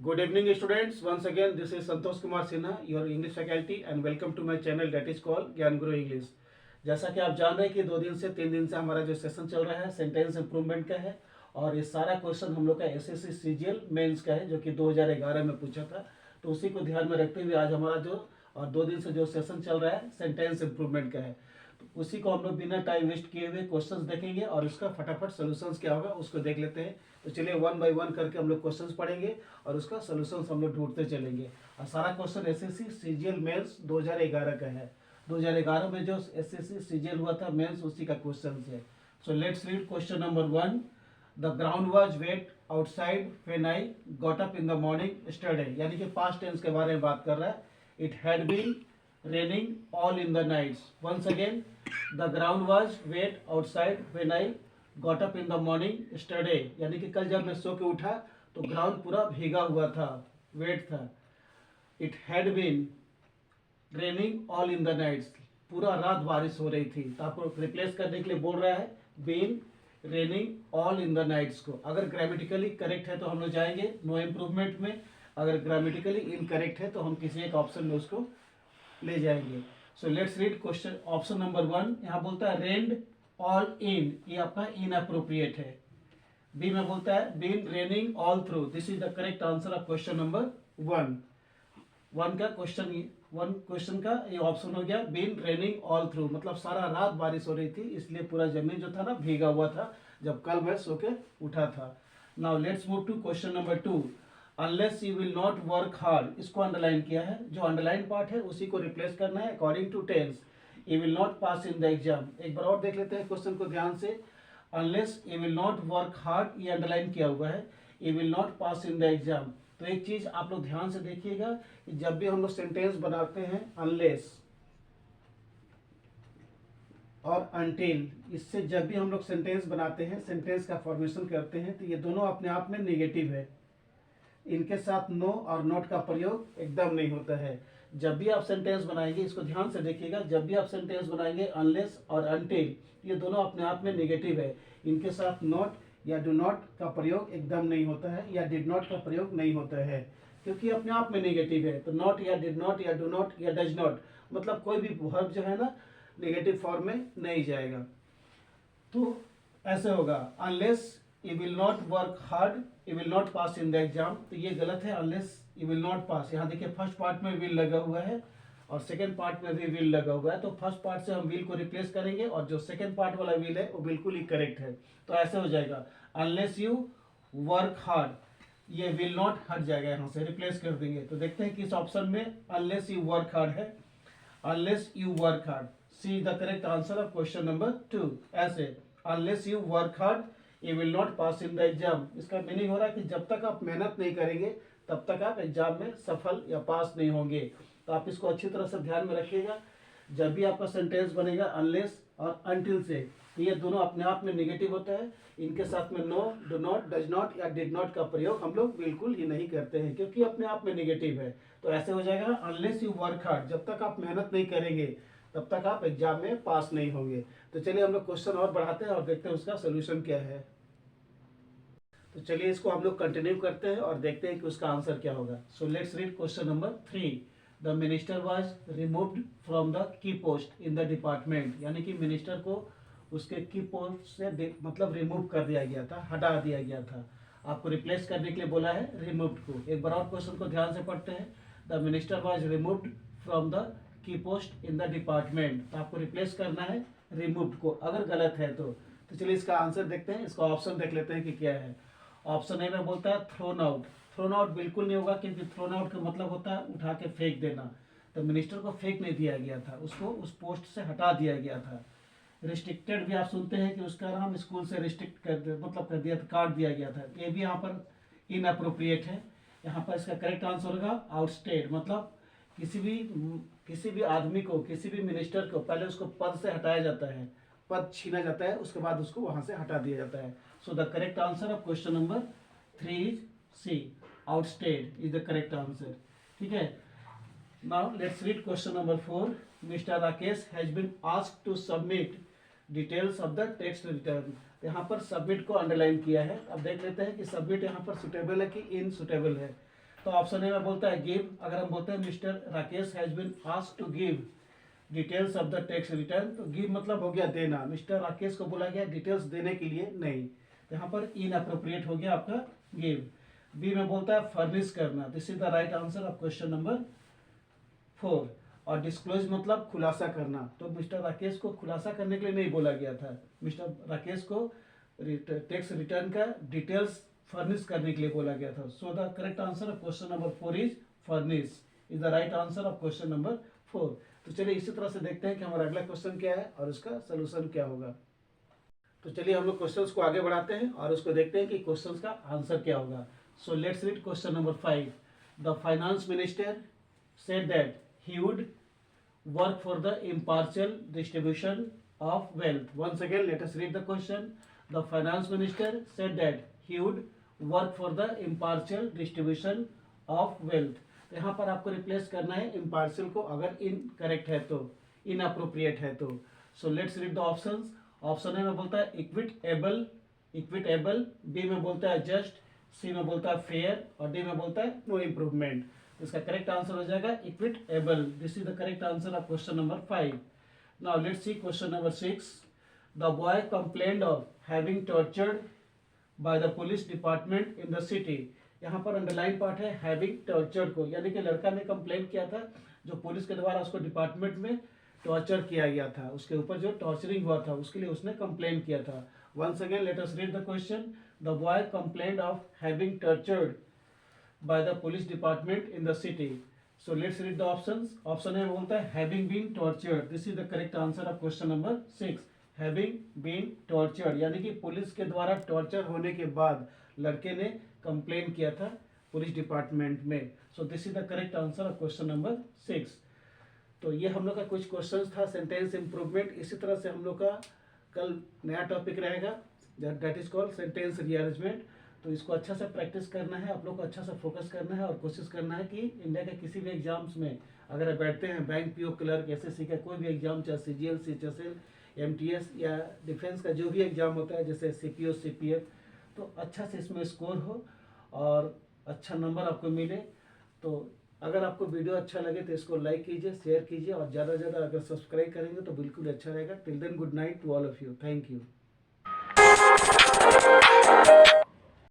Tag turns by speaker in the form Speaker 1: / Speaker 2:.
Speaker 1: Good evening, students. Once again, this is Santosh Kumar Sinha, your English faculty, and welcome to my channel that is called ज्ञान गुरु English. जैसा कि आप जान रहे हैं कि 2 दिन से 3 दिन से हमारा जो सेशन चल रहा है सेंटेंस इंप्रूवमेंट का है, और ये सारा क्वेश्चन हम लोग का एसएससी सीजीएल मेंस का है जो कि 2011 में पूछा था। तो उसी को ध्यान में रखते हुए आज हमारा जो 2 दिन से जो सेशन चल रहा है सेंटेंस इंप्रूवमेंट का है, तो उसी को हम लोग बिना टाइम वेस्ट किए हुए क्वेश्चंस देखेंगे और उसका फटाफट सोल्यूशंस क्या होगा उसको देख लेते हैं। तो चलिए 1 बाय 1 करके हम लोग क्वेश्चंस पढ़ेंगे और उसका सोल्यूशंस हम लोग ढूंढते चलेंगे। और सारा क्वेश्चन एसएससी सीजीएल मेंस 2011 का है। 2011 में जो एसएससी सीजीएल हुआ था मेंस उसी का क्वेश्चन है। So let's read question number 1। The ground was wet outside when I got up in the morning yesterday, यानी कि पास्ट टेंस के बारे में बात कर रहा है। It had been raining all in the nights. Once again, the ground was wet outside when I got up in the morning yesterday. यानी कि कल जब मैं सो के उठा तो ग्राउंड पूरा भीगा हुआ था, वेट था। It had been raining all in the nights. पूरा रात बारिश हो रही थी। तो आपको रिप्लेस करने के लिए बोल रहा है been raining all in the nights को। अगर ग्रामेटिकली करेक्ट है तो हम लोग जाएंगे नो इम्प्रूवमेंट में, अगर ग्रामेटिकली इनकरेक्ट है तो हम किसी एक ऑप्शन में उसको ले जाएंगे। सो let's read question option number 1। यहाँ बोलता है रेन्ड ऑल इन, ये आपका इनअप्रोप्रिएट है। बी में बोलता है been raining all through, this is the correct answer of question number 1 का क्वेश्चन का ये ऑप्शन हो गया बीन रेनिंग ऑल थ्रू, मतलब सारा रात बारिश हो रही थी इसलिए पूरा जमीन जो था ना भीगा हुआ था जब कल मैं सो के उठा था। Now let's move to question number 2। Unless you will not work hard, इसको अंडरलाइन किया है, जो अंडरलाइन पार्ट है उसी को रिप्लेस करना है according to tense. You will not pass in the exam. एक बार और देख लेते हैं क्वेश्चन को ध्यान से। Unless you will not work hard, ये अंडरलाइन किया हुआ है, you will not pass in the exam. तो एक चीज आप लोग ध्यान से देखिएगा कि जब भी हम लोग सेंटेंस बनाते हैं अनलेस और अनटिल, इससे जब भी हम लोग सेंटेंस बनाते हैं, सेंटेंस का फॉर्मेशन करते हैं, तो ये दोनों अपने आप में नेगेटिव है। इनके साथ नो और नॉट का प्रयोग एकदम नहीं होता है। जब भी आप सेंटेंस बनाएंगे, इसको ध्यान से देखिएगा, जब भी आप सेंटेंस बनाएंगे अनलेस और अनटिल, ये दोनों अपने आप में नेगेटिव है। इनके साथ नॉट या डू नॉट का प्रयोग एकदम नहीं होता है, या डिड नॉट का प्रयोग नहीं होता है, क्योंकि अपने आप में नेगेटिव है। तो नॉट या डिड नॉट या डू नॉट या डज नॉट, मतलब कोई भी वर्ब जो है ना नेगेटिव फॉर्म में नहीं जाएगा। तो ऐसे होगा unless you will not work hard you will not pass in the exam, तो ये गलत है। अनलेस यू विल नॉट पास, यहाँ देखिए फर्स्ट पार्ट में विल लगा हुआ है और सेकंड पार्ट में भी विल लगा हुआ है, तो फर्स्ट पार्ट से हम विल को रिप्लेस करेंगे और जो सेकंड पार्ट वाला विल है वो बिल्कुल ही करेक्ट है। तो ऐसे हो जाएगा अनलेस यू वर्क हार्ड, ये विल नॉट हट जाएगा, यहाँ से रिप्लेस कर देंगे। तो देखते हैं किस ऑप्शन में अनलेस यू वर्क हार्ड है। Unless you work hard, see the correct answer of question number 2। ऐसे unless you work hard you will not pass in the exam, इसका मीनिंग हो रहा है कि जब तक आप मेहनत नहीं करेंगे तब तक आप एग्जाम में सफल या पास नहीं होंगे। तो आप इसको अच्छी तरह से ध्यान में रखिएगा। जब भी आपका सेंटेंस बनेगा अनलेस और अनटिल से, तो ये दोनों अपने आप में नेगेटिव होता है। इनके साथ में no, do not, does not या डिड नॉट का प्रयोग हम लोग बिल्कुल ही नहीं करते हैं, क्योंकि अपने आप में नेगेटिव है। तो ऐसे हो जाएगा अनलेस यू वर्क हार्ड, जब तक आप मेहनत नहीं करेंगे तब तक आप एग्जाम में पास नहीं होंगे। तो चलिए हम लोग क्वेश्चन और बढ़ाते हैं और देखते हैं उसका सोल्यूशन क्या है। तो चलिए इसको हम लोग कंटिन्यू करते हैं और देखते हैं कि उसका आंसर क्या होगा। सो let's read question number 3। The minister was removed from the key post in the department, यानी कि मिनिस्टर को उसके की पोस्ट से मतलब रिमूव कर दिया गया था, हटा दिया गया था। आपको रिप्लेस करने के लिए बोला है रिमूव्ड को। एक बार और क्वेश्चन को ध्यान से पढ़ते हैं। The minister was removed from the key post in the department, तो आपको रिप्लेस करना है रिमूव्ड को, अगर गलत है तो। चलिए इसका आंसर देखते हैं, इसका ऑप्शन देख लेते हैं कि क्या है। ऑप्शन ए में बोलता है थ्रोन आउट। थ्रोन आउट बिल्कुल नहीं होगा, क्योंकि थ्रोन आउट का मतलब होता है उठा के फेंक देना। तो मिनिस्टर को फेंक नहीं दिया गया था, उसको उस पोस्ट से हटा दिया गया था। रिस्ट्रिक्टेड भी आप सुनते हैं कि उसका नाम स्कूल से रिस्ट्रिक्ट कर दिया था, काट दिया गया था। ये भी यहाँ पर इनअप्रोप्रिएट है। यहाँ पर इसका करेक्ट आंसर होगा आउटस्टेड, मतलब किसी भी आदमी को, किसी भी मिनिस्टर को पहले उसको पद से हटाया जाता है, पद छीना जाता है, उसके बाद उसको वहां से हटा दिया जाता है। So the correct answer of question number 3 is C, outstayed is the correct answer. ठीक है। Now let's read question number 4। Mister Rakesh has been asked to submit details of the text return. यहाँ पर सबमिट को underline किया है। अब देख लेते हैं कि सबमिट यहाँ पर सुटेबल है कि इनसुटेबल है। तो ऑप्शन ए में बोलता है गिव। अगर हम बोलते हैं mister Rakesh has been asked to give details of the tax return, तो गिव मतलब हो गया देना, मिस्टर राकेश को बोला गया डिटेल्स देने के लिए नहीं, यहाँ पर इनअप्रोप्रिएट हो गया आपका गिव। बी में बोलता है फर्निश करना, this is the right answer of question number 4। और डिस्क्लोज मतलब खुलासा करना, तो मिस्टर राकेश को खुलासा करने के लिए नहीं बोला गया था, मिस्टर राकेश को टैक्स रिटर्न का डिटेल्स फर्निश करने के लिए बोला गया था। सो the correct answer of question number 4 is furnish, is the right answer of question number 4। तो चलिए इसी तरह से देखते हैं कि हमारा अगला क्वेश्चन क्या है और उसका सोल्यूशन क्या होगा। तो चलिए हम लोग क्वेश्चंस को आगे बढ़ाते हैं और उसको देखते हैं कि क्वेश्चंस का आंसर क्या होगा। सो let's read question number 5। The finance minister said that he would work for the impartial distribution of wealth. Once again, let us read the question. The finance minister said that he would work for the impartial distribution of wealth. तो यहाँ पर आपको replace करना है impartial को, अगर incorrect है तो, इनअप्रोप्रिएट है तो। सो let's read the options. Option A में बोलता है इक्विटेबल, इक्विटेबल, बी में बोलता है जस्ट, सी में बोलता है फेयर और डी में बोलता है नो इम्प्रूवमेंट। इसका करेक्ट आंसर हो जाएगा equitable. This is the correct answer of question number 5। Now let's see question number 6। The boy complained of having tortured by the police department in the city. यहाँ पर underline part है having tortured को, यानी कि लड़का ने complain किया था जो पुलिस के द्वारा उसको डिपार्टमेंट में टॉर्चर किया गया था, उसके ऊपर जो टॉर्चरिंग हुआ था उसके लिए उसने कंप्लेन किया था। Once again let us read the question. The boy complained of having tortured by the police department in the city. So let's read the options. Option A बोलता है having been tortured. This is the correct answer of question number 6. Having been tortured, यानी कि police के द्वारा torture होने के बाद लड़के ने कंप्लेन किया था पुलिस डिपार्टमेंट में। So this is the correct answer of question number 6। तो ये हम लोग का कुछ क्वेश्चंस था सेंटेंस इम्प्रूवमेंट। इसी तरह से हम लोग का कल नया टॉपिक रहेगा that is called sentence rearrangement. तो इसको अच्छा से प्रैक्टिस करना है, आप लोग को अच्छा से फोकस करना है और कोशिश करना है कि इंडिया के किसी भी एग्जाम्स में अगर आप बैठते हैं, बैंक, पीओ क्लर्क, एसएससी का कोई भी एग्जाम, चाहे सीजीएल, सीएचएसएल, एमटीएस या डिफेंस का जो भी एग्जाम होता है जैसे सीपीओ, सीपीएफ, तो अच्छा से इसमें स्कोर हो और अच्छा नंबर आपको मिले। तो अगर आपको वीडियो अच्छा लगे तो इसको लाइक कीजिए, शेयर कीजिए और ज़्यादा से ज़्यादा अगर सब्सक्राइब करेंगे तो बिल्कुल अच्छा रहेगा। Till then good night to all of you. Thank you.